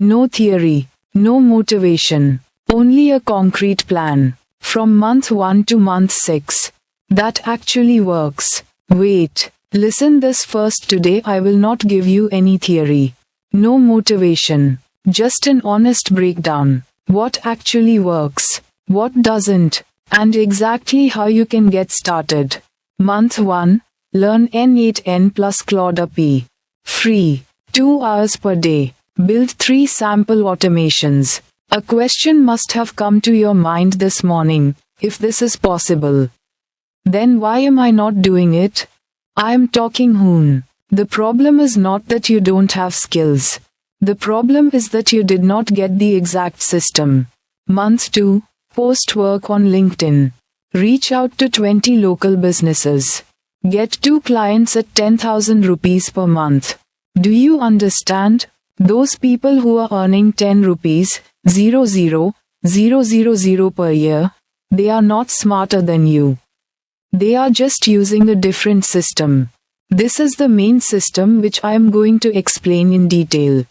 No theory, no motivation, only a concrete plan. From month 1 to month 6. That actually works. Wait, listen this first. Today I will not give you any theory. No motivation. Just an honest breakdown. What actually works, what doesn't, and exactly how you can get started. Month 1. Learn N8N plus Claude P. Free. 2 hours per day. Build 3 sample automations. A question must have come to your mind this morning, if this is possible. Then why am I not doing it? I am talking hoon. The problem is not that you don't have skills. The problem is that you did not get the exact system. Month 2. Post work on LinkedIn. Reach out to 20 local businesses. Get 2 clients at 10,000 rupees per month. Do you understand? Those people who are earning 10 rupees, 0,000 per year, they are not smarter than you. They are just using a different system. This is the main system which I am going to explain in detail.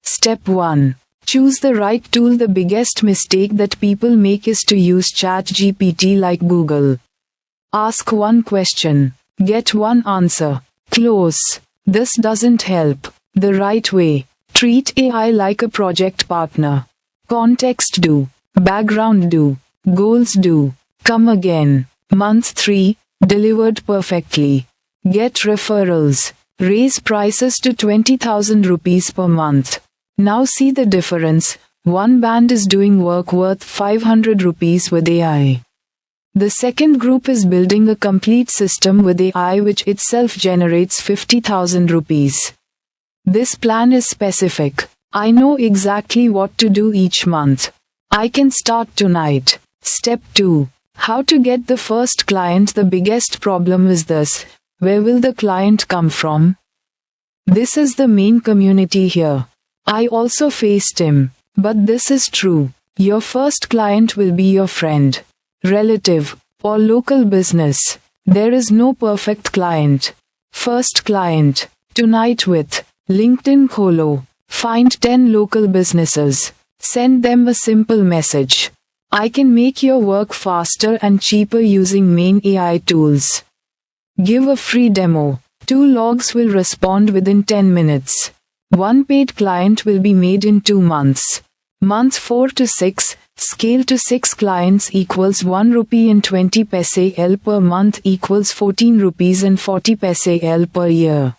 Step 1. Choose the right tool. The biggest mistake that people make is to use ChatGPT like Google. Ask one question. Get one answer. Close. This doesn't help. The right way. Treat AI like a project partner. Context do. Background do. Goals do. Come again. Month 3. Delivered perfectly. Get referrals. Raise prices to 20,000 rupees per month. Now see the difference. One band is doing work worth 500 rupees with AI. The second group is building a complete system with AI which itself generates 50,000 rupees. This plan is specific. I know exactly what to do each month. I can start tonight. Step 2. How to get the first client. The biggest problem is this. Where will the client come from? This is the main community here. I also faced him. But this is true. Your first client will be your friend, relative, or local business. There is no perfect client. First client. Tonight with LinkedIn Kholo. Find 10 local businesses. Send them a simple message. I can make your work faster and cheaper using main AI tools. Give a free demo. 2 logs will respond within 10 minutes. 1 paid client will be made in 2 months. Month 4 to 6, scale to 6 clients equals 1 rupee and 20 paise L per month equals 14 rupees and 40 paise L per year.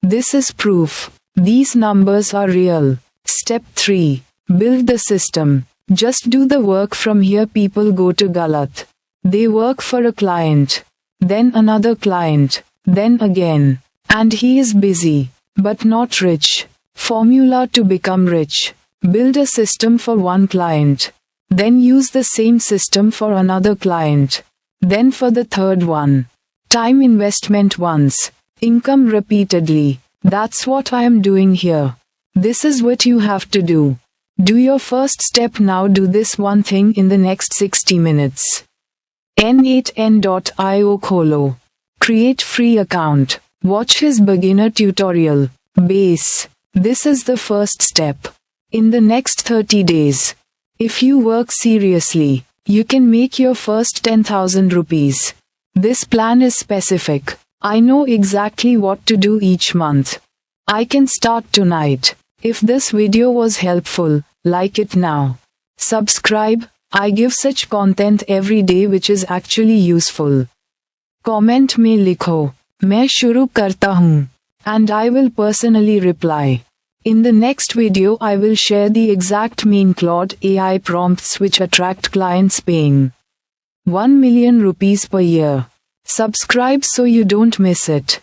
This is proof. These numbers are real. Step 3. Build the system. Just do the work. From here people go to Galat. They work for a client. Then another client. Then again. And he is busy. But not rich. Formula to become rich. Build a system for one client. Then use the same system for another client. Then for the third one. Time investment once. Income repeatedly. That's what I am doing here. This is what you have to do. Do your first step now. Do this one thing in the next 60 minutes. N8N.io Kholo. Create free account. Watch his beginner tutorial. Base. This is the first step. In the next 30 days. If you work seriously, you can make your first 10,000 rupees. This plan is specific. I know exactly what to do each month. I can start tonight. If this video was helpful, like it now. Subscribe. I give such content every day which is actually useful. Comment में लिखो, मैं शुरू करता हूँ, and I will personally reply. In the next video I will share the exact main Claude AI prompts which attract clients paying 1 million rupees per year. Subscribe so you don't miss it.